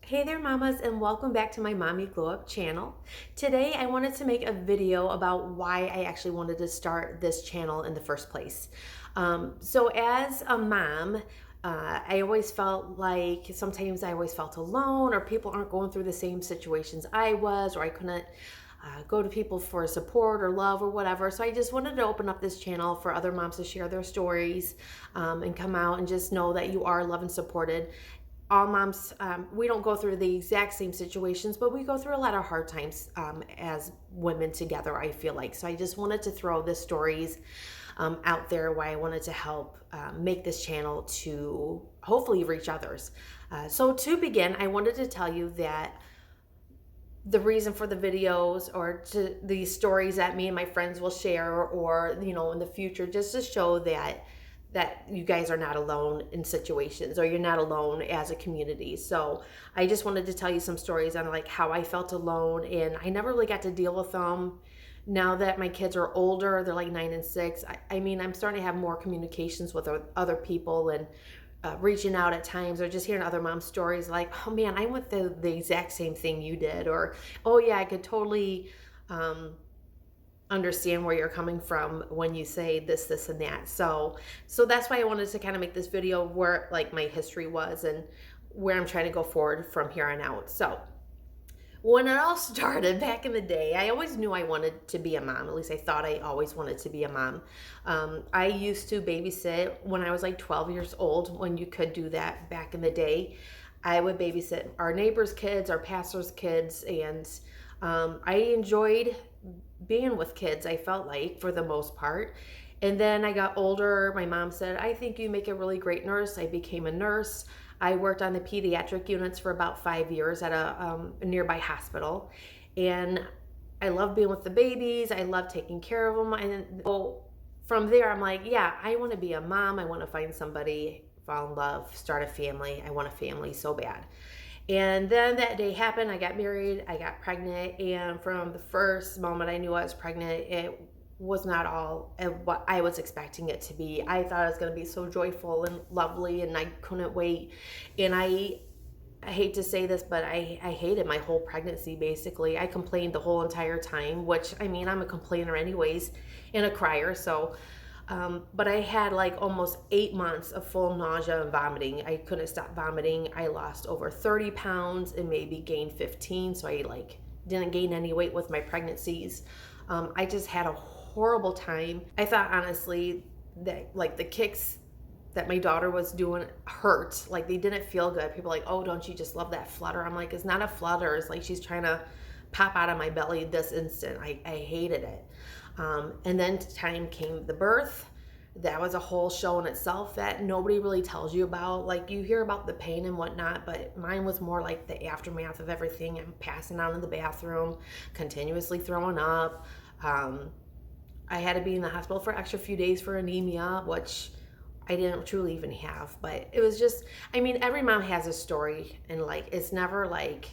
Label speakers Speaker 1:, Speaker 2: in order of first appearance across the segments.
Speaker 1: Hey there mamas, and welcome back to my Mommy Glow Up channel. Today I wanted to make a video about why I actually wanted to start this channel in the first place. So as a mom, I always felt like sometimes I always felt alone, or people aren't going through the same situations I was, or I couldn't go to people for support or love or whatever. So I just wanted to open up this channel for other moms to share their stories and come out and just know that you are loved and supported. All moms, we don't go through the exact same situations, but we go through a lot of hard times as women together, I feel like. So I just wanted to throw the stories out there why I wanted to help make this channel to hopefully reach others. So to begin, I wanted to tell you that the reason for the videos or to these stories that me and my friends will share, or in the future, just to show that you guys are not alone in situations, or you're not alone as a community. So I just wanted to tell you some stories on like how I felt alone, and I never really got to deal with them. Now that my kids are older, they're like 9 and 6, I mean, I'm starting to have more communications with other people, and reaching out at times, or just hearing other moms' stories like, oh man, I went through the exact same thing you did, or oh yeah, I could totally understand where you're coming from when you say this and that. So that's why I wanted to kind of make this video where like my history was and where I'm trying to go forward from here on out. So when it all started back in the day, I always knew I wanted to be a mom. At least I thought I always wanted to be a mom. I used to babysit when I was like 12 years old, when you could do that back in the day. I would babysit our neighbors' kids, our pastor's kids, and I enjoyed being with kids, I felt like, for the most part. And then I got older. My mom said, I think you make a really great nurse. I became a nurse. I worked on the pediatric units for about 5 years at a nearby hospital. And I love being with the babies. I love taking care of them. And so from there, I'm like, yeah, I want to be a mom. I want to find somebody, fall in love, start a family. I want a family so bad. And then that day happened. I got married, I got pregnant, and from the first moment I knew I was pregnant, it was not all what I was expecting it to be. I thought it was going to be so joyful and lovely, and I couldn't wait. And I hate to say this, but I hated my whole pregnancy, basically. I complained the whole entire time, which, I mean, I'm a complainer anyways and a crier, so but I had like almost 8 months of full nausea and vomiting. I couldn't stop vomiting. I lost over 30 pounds and maybe gained 15. So I like didn't gain any weight with my pregnancies. I just had a horrible time. I thought honestly that like the kicks that my daughter was doing hurt. Like they didn't feel good. People are like, oh, don't you just love that flutter? I'm like, it's not a flutter. It's like she's trying to pop out of my belly this instant. I hated it. And then time came the birth. That was a whole show in itself that nobody really tells you about. Like you hear about the pain and whatnot, but mine was more like the aftermath of everything. I'm passing out in the bathroom, continuously throwing up. I had to be in the hospital for an extra few days for anemia, which I didn't truly even have. But it was just, I mean, every mom has a story, and like it's never like,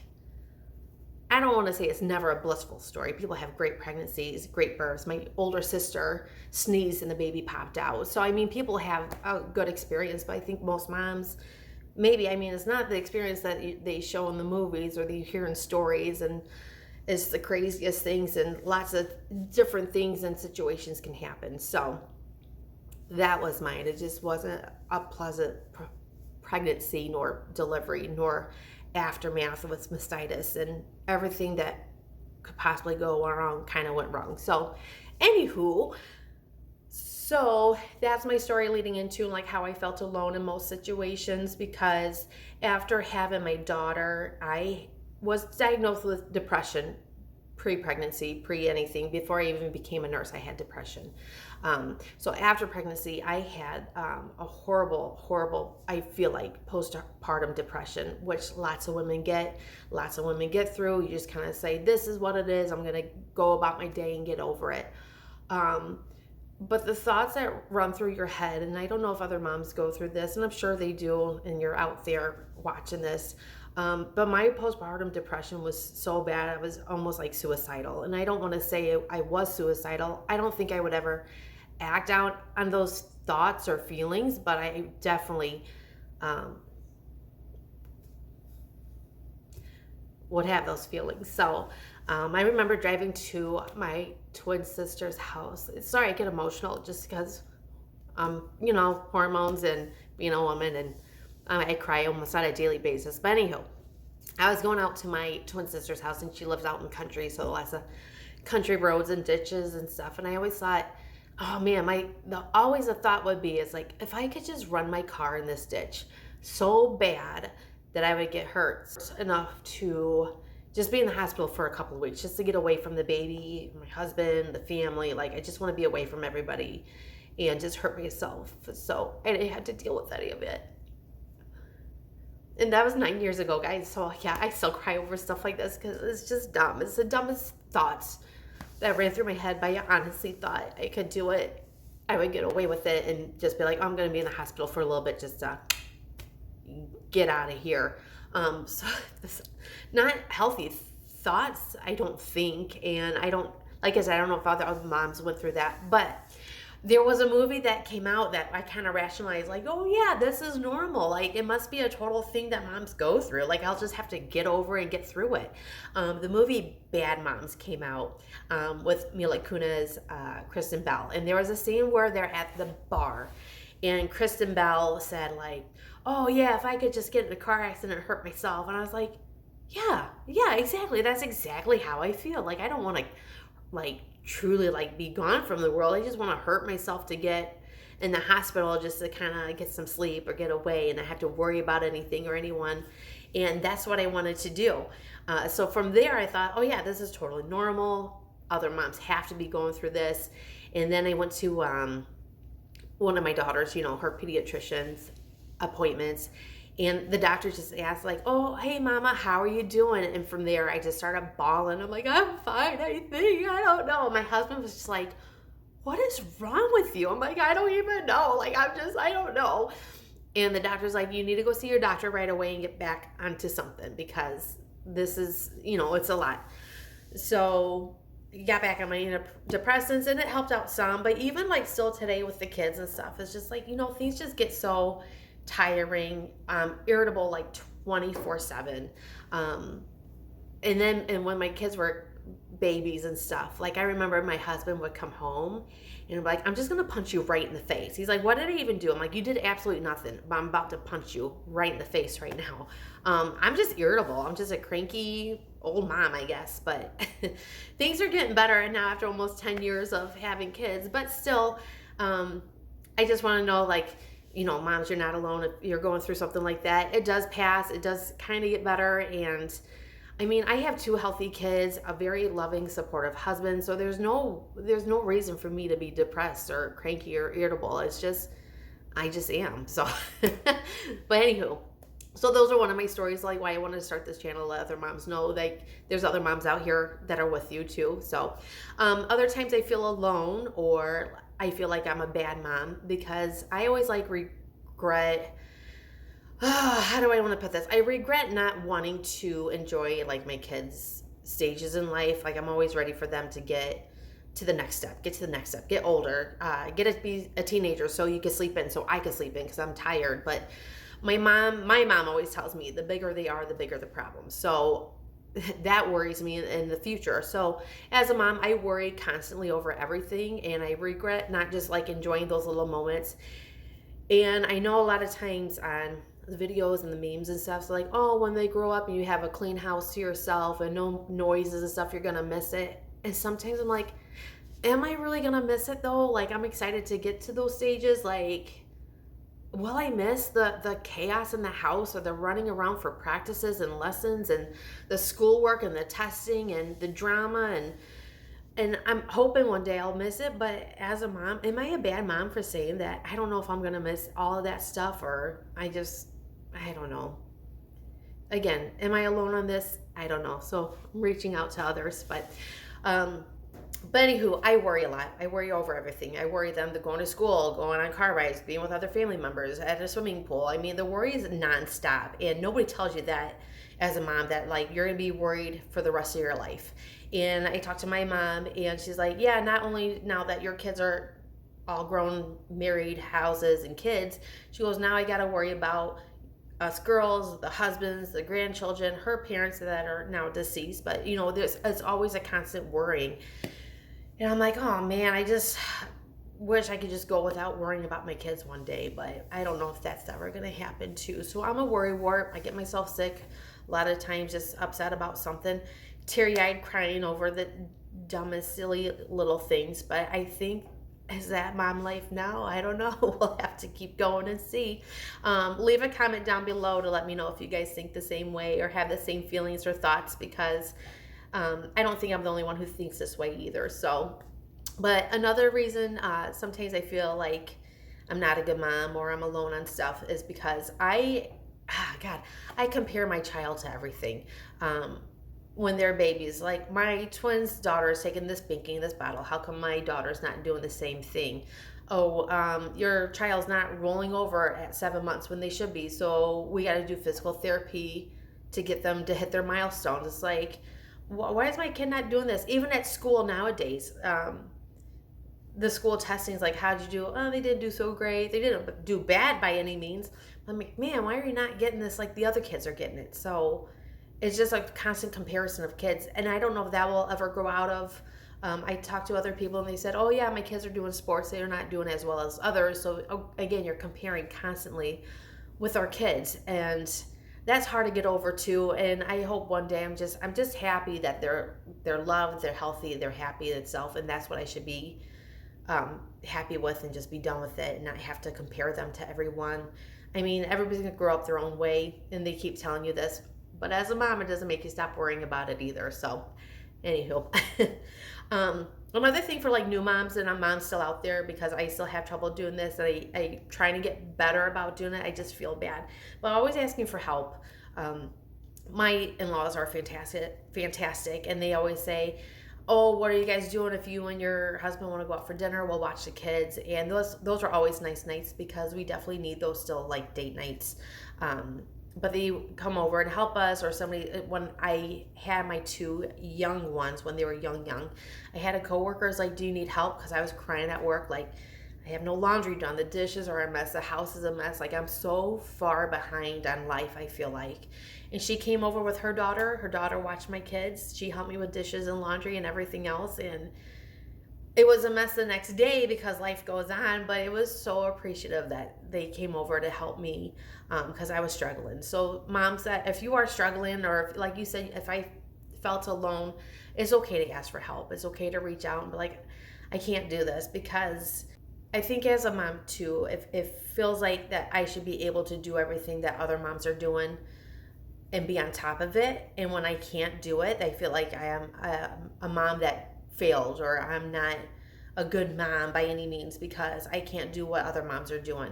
Speaker 1: I don't want to say it's never a blissful story. People have great pregnancies, great births. My older sister sneezed and the baby popped out. So, I mean, people have a good experience, but I think most moms, maybe, I mean, it's not the experience that they show in the movies or that you hear in stories, and it's the craziest things, and lots of different things and situations can happen. So, that was mine. It just wasn't a pleasant pregnancy, nor delivery, nor aftermath with mastitis, and everything that could possibly go wrong kind of went wrong. So anywho, so that's my story leading into like how I felt alone in most situations, because after having my daughter, I was diagnosed with depression pre-pregnancy, pre-anything. Before I even became a nurse, I had depression. So after pregnancy, I had a horrible, I feel like, postpartum depression, which lots of women get through. You just kind of say, this is what it is. I'm going to go about my day and get over it. But the thoughts that run through your head, and I don't know if other moms go through this, and I'm sure they do, and you're out there watching this, but my postpartum depression was so bad, I was almost like suicidal. And I don't want to say I was suicidal. I don't think I would ever act out on those thoughts or feelings, but I definitely would have those feelings. So I remember driving to my twin sister's house. Sorry, I get emotional just because, you know, hormones and being a woman, and I cry almost on a daily basis. But anywho, I was going out to my twin sister's house, and she lives out in the country, so lots of country roads and ditches and stuff. And I always thought, oh man, always a thought would be is like, if I could just run my car in this ditch so bad that I would get hurt enough to just be in the hospital for a couple of weeks, just to get away from the baby, my husband, the family. Like, I just want to be away from everybody and just hurt myself. So I didn't have to deal with any of it. And that was 9 years ago, guys. So yeah, I still cry over stuff like this because it's just dumb. It's the dumbest thoughts that ran through my head, but I honestly thought I could do it. I would get away with it and just be like, oh, I'm going to be in the hospital for a little bit just to get out of here. So this, not healthy thoughts, I don't think. And I don't, like I said, I don't know if other moms went through that, but there was a movie that came out that I kind of rationalized, like, oh yeah, this is normal. Like, it must be a total thing that moms go through. Like, I'll just have to get over and get through it. The movie Bad Moms came out with Mila Kunis, Kristen Bell. And there was a scene where they're at the bar, and Kristen Bell said, like, oh yeah, if I could just get in a car accident and hurt myself. And I was like, yeah, exactly. That's exactly how I feel. Like, I don't want to, like, truly like be gone from the world. I just want to hurt myself to get in the hospital just to kind of get some sleep or get away and not have to worry about anything or anyone. And that's what I wanted to do. So from there I thought, oh yeah, this is totally normal. Other moms have to be going through this. And then I went to one of my daughters, you know, her pediatrician's appointments, and the doctor just asked, like, oh, hey, mama, how are you doing? And from there, I just started bawling. I'm like, I'm fine, I think. I don't know. My husband was just like, what is wrong with you? I'm like, I don't even know. Like, I don't know. And the doctor's like, you need to go see your doctor right away and get back onto something because this is, you know, it's a lot. So got back on my antidepressants, and it helped out some. But even, like, still today with the kids and stuff, it's just like, you know, things just get so tiring, irritable, like 24/7. And when my kids were babies and stuff, like, I remember my husband would come home and be like, I'm just gonna punch you right in the face. He's like, what did I even do? I'm like, you did absolutely nothing, but I'm about to punch you right in the face right now. I'm just irritable. I'm just a cranky old mom, I guess. But things are getting better now after almost 10 years of having kids. But still, I just want to know, like, you know, moms, you're not alone if you're going through something like that. It does pass. It does kind of get better. And I mean, I have 2 healthy kids, a very loving, supportive husband. So there's no reason for me to be depressed or cranky or irritable. It's just, I just am. So, but anywho, so those are one of my stories, like why I wanted to start this channel, let other moms know, like, there's other moms out here that are with you too. So other times I feel alone, or I feel like I'm a bad mom because I always like regret, how do I want to put this? I regret not wanting to enjoy, like, my kids' stages in life. Like, I'm always ready for them to get to the next step, get older, get to be a teenager so you can sleep in, so I can sleep in because I'm tired. But my mom always tells me the bigger they are, the bigger the problem. So that worries me in the future. So as a mom, I worry constantly over everything, and I regret not just, like, enjoying those little moments. And I know a lot of times on the videos and the memes and stuff, so like, oh, when they grow up and you have a clean house to yourself and no noises and stuff, you're gonna miss it. And sometimes I'm like, am I really gonna miss it though? Like, I'm excited to get to those stages. Like, will I miss the chaos in the house, or the running around for practices and lessons and the schoolwork and the testing and the drama? And I'm hoping one day I'll miss it. But as a mom, am I a bad mom for saying that? I don't know if I'm going to miss all of that stuff, or I don't know. Again, am I alone on this? I don't know. So I'm reaching out to others. But anywho, I worry a lot. I worry over everything. I worry them going to school, going on car rides, being with other family members at a swimming pool. I mean, the worry is nonstop, and nobody tells you that as a mom, that, like, you're gonna be worried for the rest of your life. And I talked to my mom, and she's like, yeah, not only now that your kids are all grown, married, houses and kids, she goes, now I gotta worry about us girls, the husbands, the grandchildren, her parents that are now deceased. But you know, it's always a constant worrying. And I'm like, oh man, I just wish I could just go without worrying about my kids one day, but I don't know if that's ever going to happen too. So I'm a worry wart. I get myself sick a lot of times, just upset about something, teary-eyed crying over the dumbest, silly little things. But I think, is that mom life now? I don't know. We'll have to keep going and see. Leave a comment down below to let me know if you guys think the same way or have the same feelings or thoughts, because I don't think I'm the only one who thinks this way either. So, but another reason sometimes I feel like I'm not a good mom or I'm alone on stuff is because I compare my child to everything. When they're babies, like my twins' daughter is taking this binky, this bottle. How come my daughter's not doing the same thing? Oh, your child's not rolling over at 7 months when they should be. So we got to do physical therapy to get them to hit their milestones. It's like, why is my kid not doing this? Even at school nowadays, the school testing is like, how'd you do? Oh, they didn't do so great. They didn't do bad by any means. I'm like, man, why are you not getting this like the other kids are getting it? So it's just a constant comparison of kids. And I don't know if that will ever grow out of. I talked to other people and they said, oh yeah, my kids are doing sports. They're not doing as well as others. So again, you're comparing constantly with our kids. And that's hard to get over too. And I hope one day I'm just happy that they're loved, they're healthy, they're happy itself. And that's what I should be happy with, and just be done with it and not have to compare them to everyone. I mean, everybody's gonna grow up their own way, and they keep telling you this, but as a mom, it doesn't make you stop worrying about it either. So anywho, another thing for like new moms, and I'm moms still out there, because I still have trouble doing this, and I trying to get better about doing it. I just feel bad, but always asking for help. My in-laws are fantastic, and they always say, oh, what are you guys doing? If you and your husband want to go out for dinner, we'll watch the kids. And those are always nice nights, because we definitely need those still, like date nights. But they come over and help us, or somebody. When I had my two young ones, when they were young, I had a coworker was like, do you need help? Because I was crying at work, like, I have no laundry done, the dishes are a mess, the house is a mess, like I'm so far behind on life, I feel like. And she came over with her daughter watched my kids, she helped me with dishes and laundry and everything else, and it was a mess the next day because life goes on, but it was so appreciative that they came over to help me, because I was struggling. So moms, that if you are struggling, or if, like you said, if I felt alone, it's okay to ask for help. It's okay to reach out and be like, I can't do this, because I think as a mom too, if it feels like that I should be able to do everything that other moms are doing and be on top of it, and when I can't do it, I feel like I am a mom that failed, or I'm not a good mom by any means, because I can't do what other moms are doing.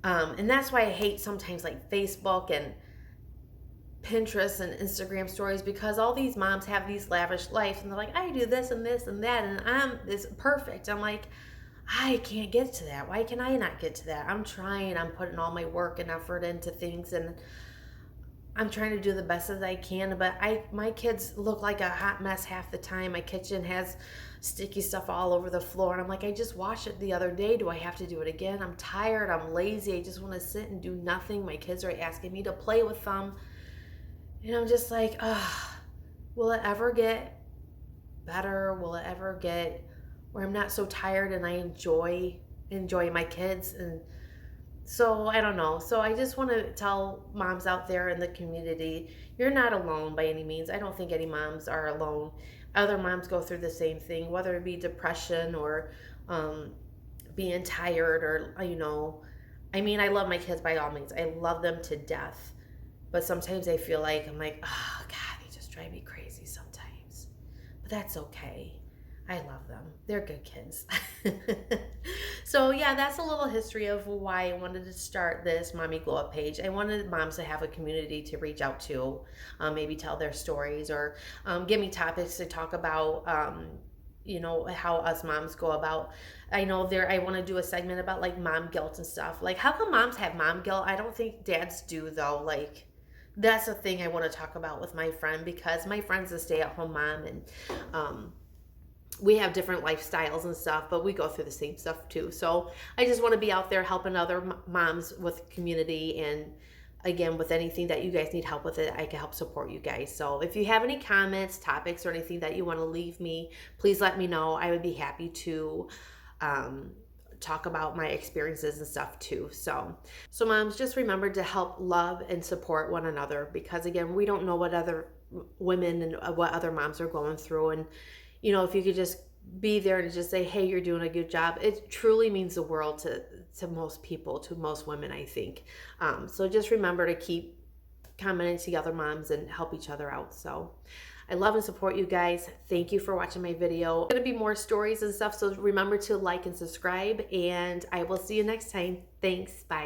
Speaker 1: And that's why I hate sometimes like Facebook and Pinterest and Instagram stories, because all these moms have these lavish lives, and they're like, I do this and this and that, and I'm this perfect. I'm like, I can't get to that. Why can I not get to that? I'm trying. I'm putting all my work and effort into things, and I'm trying to do the best as I can. But my kids look like a hot mess half the time. My kitchen has sticky stuff all over the floor, and I'm like, I just washed it the other day. Do I have to do it again? I'm tired. I'm lazy. I just want to sit and do nothing. My kids are asking me to play with them, and I'm just like, will it ever get better? Will it ever get where I'm not so tired and I enjoy my kids? And so I don't know. So I just want to tell moms out there in the community, you're not alone by any means. I don't think any moms are alone. Other moms go through the same thing, whether it be depression or being tired, or I mean, I love my kids by all means. I love them to death. But sometimes I feel like I'm like, oh God, they just drive me crazy sometimes. But that's okay. I love them. They're good kids. So yeah, that's a little history of why I wanted to start this Mommy Glow Up page. I wanted moms to have a community to reach out to, maybe tell their stories, or give me topics to talk about, how us moms go about. I know I want to do a segment about like mom guilt and stuff. Like, how come moms have mom guilt? I don't think dads do though. Like, that's a thing I want to talk about with my friend, because my friend's a stay-at-home mom, and we have different lifestyles and stuff, but we go through the same stuff too. So I just want to be out there helping other moms with community, and again, with anything that you guys need help with, it, I can help support you guys. So if you have any comments, topics, or anything that you want to leave me, please let me know. I would be happy to talk about my experiences and stuff too. So moms, just remember to help love and support one another, because again, we don't know what other women and what other moms are going through. And you know, if you could just be there and just say, hey, you're doing a good job, it truly means the world to most people, to most women, I think. So just remember to keep commenting to other moms and help each other out. So I love and support you guys. Thank you for watching my video. There's gonna be more stories and stuff, so remember to like and subscribe, and I will see you next time. Thanks, bye.